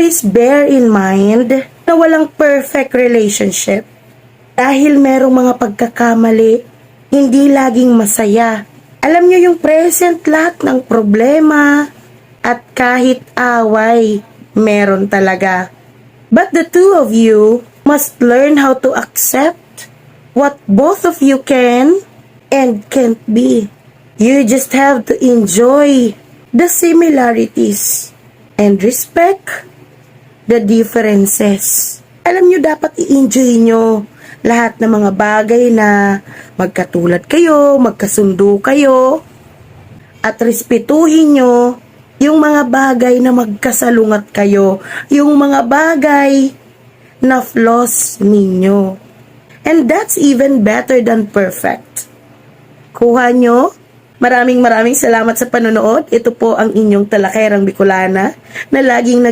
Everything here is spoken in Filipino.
Please bear in mind na walang perfect relationship. Dahil merong mga pagkakamali, hindi laging masaya. Alam nyo yung present lahat ng problema at kahit away, meron talaga. But the two of you must learn how to accept what both of you can and can't be. You just have to enjoy the similarities and respect the differences. Alam nyo, dapat i-enjoy nyo lahat ng mga bagay na magkatulad kayo, magkasundo kayo, at respetuhin nyo yung mga bagay na magkasalungat kayo, yung mga bagay na flaws ninyo. And that's even better than perfect. Kuha nyo? Maraming salamat sa panonood. Ito po ang inyong Talakerang Bicolana na laging